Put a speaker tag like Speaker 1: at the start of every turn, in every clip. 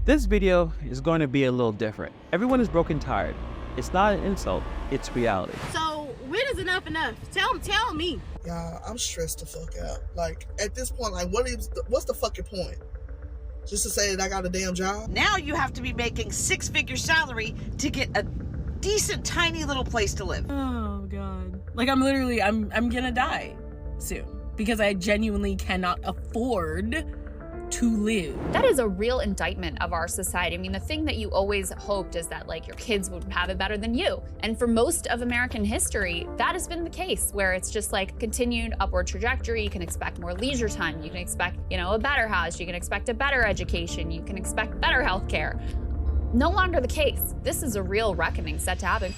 Speaker 1: This video is going to be a little different. Everyone is broken tired. It's not an insult, it's reality.
Speaker 2: So when is enough enough? Tell me.
Speaker 3: Yeah, I'm stressed the fuck out. Like, at this point, like, what's the fucking point? Just to say that I got a damn job?
Speaker 4: Now you have to be making six-figure salary to get a decent, tiny little place to live.
Speaker 5: Oh, God. Like, I'm gonna die soon because I genuinely cannot afford to live.
Speaker 6: That is a real indictment of our society. I mean, the thing that you always hoped is that like your kids would have it better than you. And for most of American history, that has been the case, where it's just like continued upward trajectory. You can expect more leisure time. You can expect, a better house. You can expect a better education. You can expect better healthcare. No longer the case. This is a real reckoning set to happen.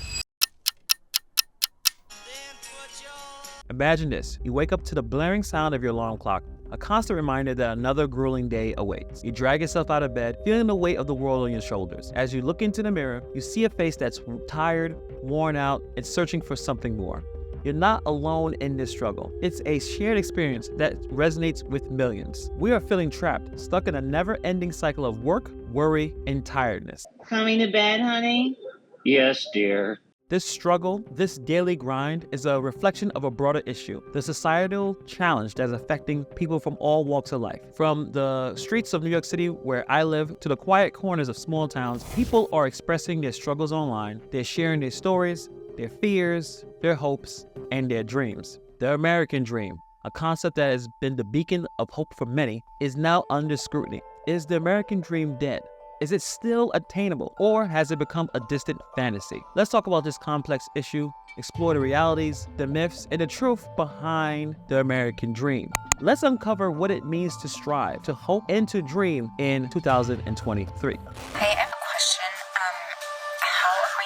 Speaker 1: Imagine this. You wake up to the blaring sound of your alarm clock, a constant reminder that another grueling day awaits. You drag yourself out of bed, feeling the weight of the world on your shoulders. As you look into the mirror, you see a face that's tired, worn out, and searching for something more. You're not alone in this struggle. It's a shared experience that resonates with millions. We are feeling trapped, stuck in a never-ending cycle of work, worry, and tiredness.
Speaker 7: Coming to bed, honey?
Speaker 8: Yes, dear.
Speaker 1: This struggle, this daily grind, is a reflection of a broader issue, the societal challenge that's affecting people from all walks of life. From the streets of New York City, where I live, to the quiet corners of small towns, people are expressing their struggles online. They're sharing their stories, their fears, their hopes, and their dreams. The American dream, a concept that has been the beacon of hope for many, is now under scrutiny. Is the American dream dead? Is it still attainable, or has it become a distant fantasy? Let's talk about this complex issue, explore the realities, the myths, and the truth behind the American dream. Let's uncover what it means to strive, to hope, and to dream in 2023.
Speaker 9: Hey, I have a question. How are we,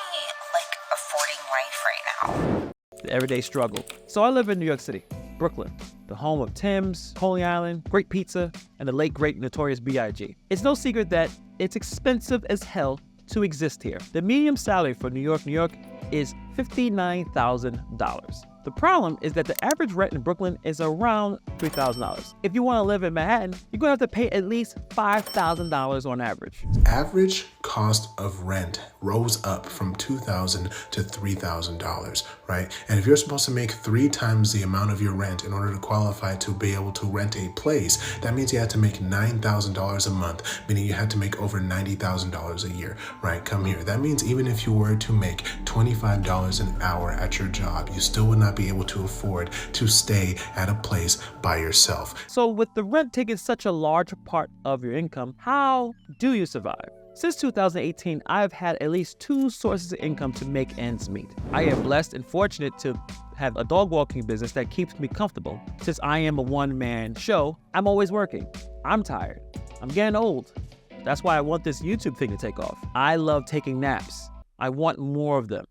Speaker 9: affording life right now?
Speaker 1: The everyday struggle. So I live in New York City, Brooklyn, the home of Tim's, Coney Island, great pizza, and the late great Notorious B.I.G. It's no secret that it's expensive as hell to exist here. The median salary for New York is $59,000. The problem is that the average rent in Brooklyn is around $3,000. If you want to live in Manhattan, you're going to have to pay at least $5,000 on average.
Speaker 10: Average cost of rent rose up from $2,000 to $3,000, right? And if you're supposed to make 3 times the amount of your rent in order to qualify to be able to rent a place, that means you had to make $9,000 a month, meaning you had to make over $90,000 a year, right? Come here. That means even if you were to make $25 an hour at your job, you still would not be able to afford to stay at a place by yourself.
Speaker 1: So with the rent taking such a large part of your income, how do you survive? Since 2018, I've had at least 2 sources of income to make ends meet. I am blessed and fortunate to have a dog walking business that keeps me comfortable. Since I am a one-man show, I'm always working. I'm tired. I'm getting old. That's why I want this YouTube thing to take off. I love taking naps. I want more of them.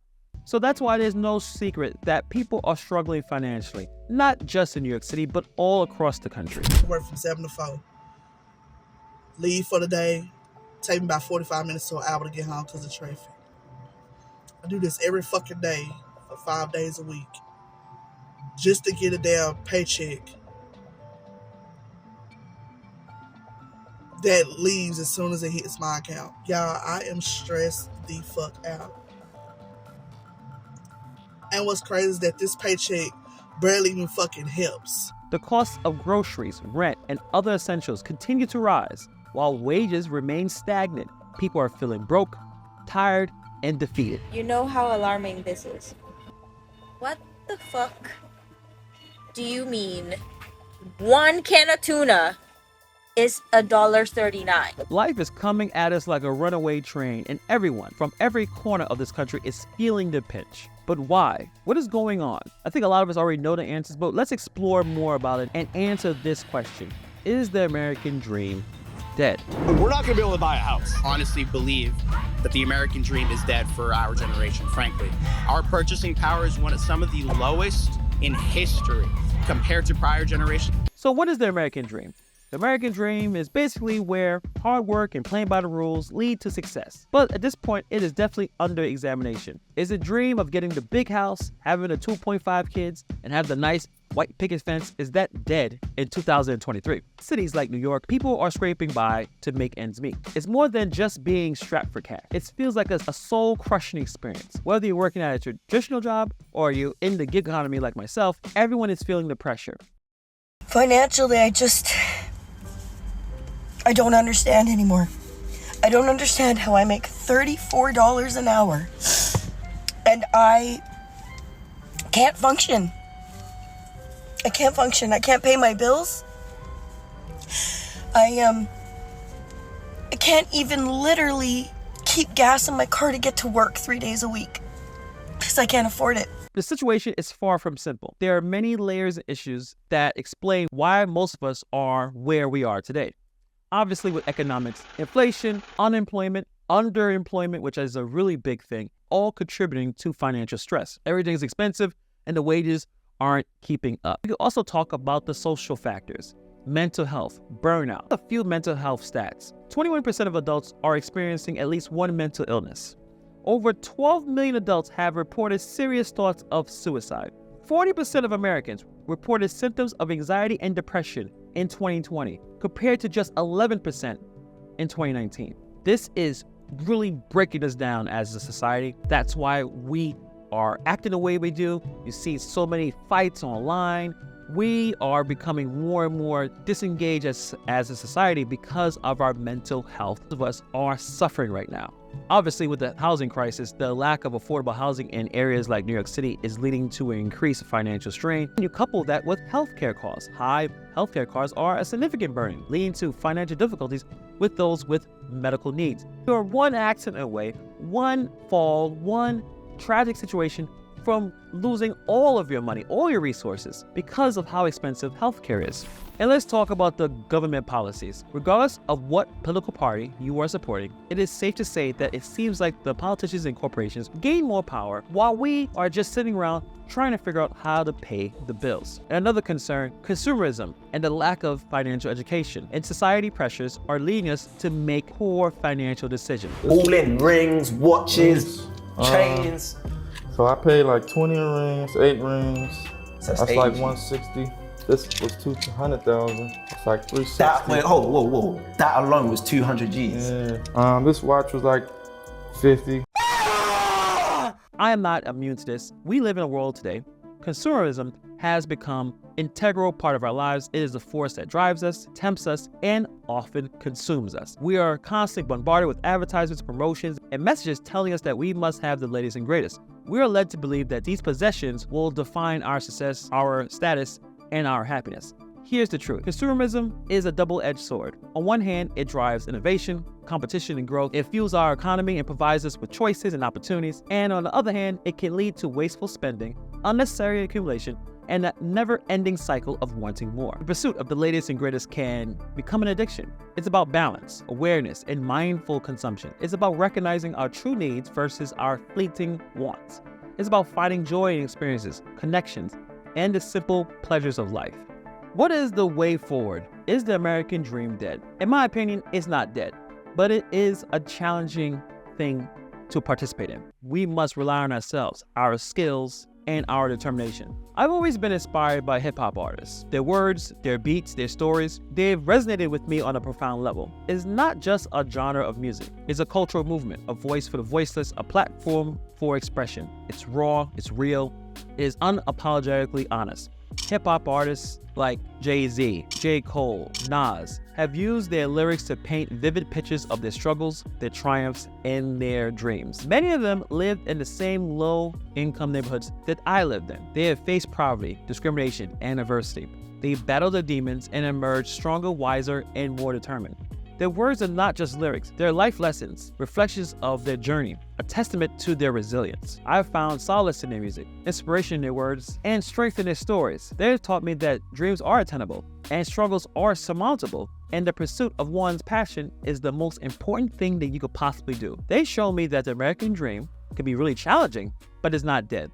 Speaker 1: So that's why there's no secret that people are struggling financially, not just in New York City, but all across the country.
Speaker 3: Work from 7 to 4. Leave for the day. Take me about 45 minutes to an hour to get home because of traffic. I do this every fucking day for 5 days a week just to get a damn paycheck that leaves as soon as it hits my account. Y'all, I am stressed the fuck out. And what's crazy is that this paycheck barely even fucking helps.
Speaker 1: The costs of groceries, rent, and other essentials continue to rise, while wages remain stagnant. People are feeling broke, tired, and defeated.
Speaker 11: You know how alarming this is. What the fuck do you mean 1 can of tuna is $1.39?
Speaker 1: Life is coming at us like a runaway train, and everyone from every corner of this country is feeling the pinch. But why? What is going on? I think a lot of us already know the answers, but let's explore more about it and answer this question. Is the American dream dead?
Speaker 12: We're not going to be able to buy a house.
Speaker 13: Honestly believe that the American dream is dead for our generation, frankly. Our purchasing power is some of the lowest in history compared to prior generations.
Speaker 1: So what is the American dream? The American dream is basically where hard work and playing by the rules lead to success. But at this point, it is definitely under examination. Is the dream of getting the big house, having the 2.5 kids, and have the nice white picket fence is that dead in 2023. Cities like New York, people are scraping by to make ends meet. It's more than just being strapped for cash. It feels like a soul-crushing experience. Whether you're working at a traditional job or you're in the gig economy like myself, everyone is feeling the pressure.
Speaker 8: Financially, I don't understand anymore. I don't understand how I make $34 an hour and I can't function. I can't pay my bills. I can't even literally keep gas in my car to get to work 3 days a week because I can't afford it.
Speaker 1: The situation is far from simple. There are many layers and issues that explain why most of us are where we are today. Obviously, with economics, inflation, unemployment, underemployment, which is a really big thing, all contributing to financial stress. Everything's expensive and the wages aren't keeping up. We could also talk about the social factors, mental health, burnout. A few mental health stats. 21% of adults are experiencing at least one mental illness. Over 12 million adults have reported serious thoughts of suicide. 40% of Americans reported symptoms of anxiety and depression in 2020, compared to just 11% in 2019. This is really breaking us down as a society. That's why we are acting the way we do. You see so many fights online. We are becoming more and more disengaged as a society because of our mental health. Most of us are suffering right now. Obviously, with the housing crisis, the lack of affordable housing in areas like New York City is leading to an increased financial strain. And you couple that with healthcare costs. High healthcare costs are a significant burden, leading to financial difficulties with those with medical needs. You are one accident away, one fall, one tragic situation from losing all of your money, all your resources, because of how expensive healthcare is. And let's talk about the government policies. Regardless of what political party you are supporting, it is safe to say that it seems like the politicians and corporations gain more power while we are just sitting around trying to figure out how to pay the bills. And another concern, consumerism and the lack of financial education. And society pressures are leading us to make poor financial decisions.
Speaker 14: All in rings, watches, chains.
Speaker 15: So I paid like 20 rings, 8 rings.
Speaker 14: So
Speaker 15: that's like 160. This was 200,000. It's like 360.
Speaker 14: Whoa. That alone was 200 G's.
Speaker 15: Yeah. This watch was like 50.
Speaker 1: I am not immune to this. We live in a world today. Consumerism has become an integral part of our lives. It is the force that drives us, tempts us, and often consumes us. We are constantly bombarded with advertisements, promotions, and messages telling us that we must have the latest and greatest. We are led to believe that these possessions will define our success, our status, and our happiness. Here's the truth. Consumerism is a double-edged sword. On one hand, it drives innovation, competition, and growth. It fuels our economy and provides us with choices and opportunities. And on the other hand, it can lead to wasteful spending, unnecessary accumulation, and a never-ending cycle of wanting more. The pursuit of the latest and greatest can become an addiction. It's about balance, awareness, and mindful consumption. It's about recognizing our true needs versus our fleeting wants. It's about finding joy in experiences, connections, and the simple pleasures of life. What is the way forward? Is the American dream dead? In my opinion, it's not dead, but it is a challenging thing to participate in. We must rely on ourselves, our skills, and our determination. I've always been inspired by hip-hop artists. Their words, their beats, their stories, they've resonated with me on a profound level. It's not just a genre of music. It's a cultural movement, a voice for the voiceless, a platform for expression. It's raw, it's real, it is unapologetically honest. Hip-hop artists like Jay-Z, J. Cole, Nas have used their lyrics to paint vivid pictures of their struggles, their triumphs, and their dreams. Many of them lived in the same low-income neighborhoods that I lived in. They have faced poverty, discrimination, and adversity. They battled their demons and emerged stronger, wiser, and more determined. Their words are not just lyrics, they're life lessons, reflections of their journey, a testament to their resilience. I've found solace in their music, inspiration in their words, and strength in their stories. They have taught me that dreams are attainable and struggles are surmountable, and the pursuit of one's passion is the most important thing that you could possibly do. They show me that the American dream can be really challenging, but it's not dead.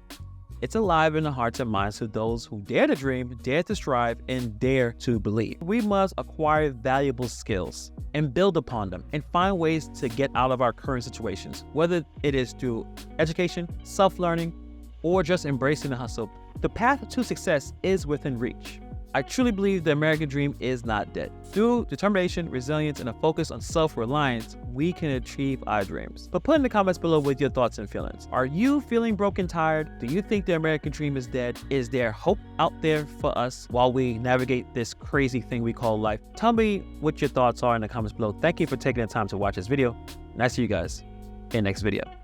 Speaker 1: It's alive in the hearts and minds of those who dare to dream, dare to strive, and dare to believe. We must acquire valuable skills and build upon them and find ways to get out of our current situations, whether it is through education, self-learning, or just embracing the hustle. The path to success is within reach. I truly believe the American dream is not dead. Through determination, resilience, and a focus on self-reliance, we can achieve our dreams. But put in the comments below with your thoughts and feelings. Are you feeling broke and tired? Do you think the American dream is dead? Is there hope out there for us while we navigate this crazy thing we call life? Tell me what your thoughts are in the comments below. Thank you for taking the time to watch this video, and I see you guys in the next video.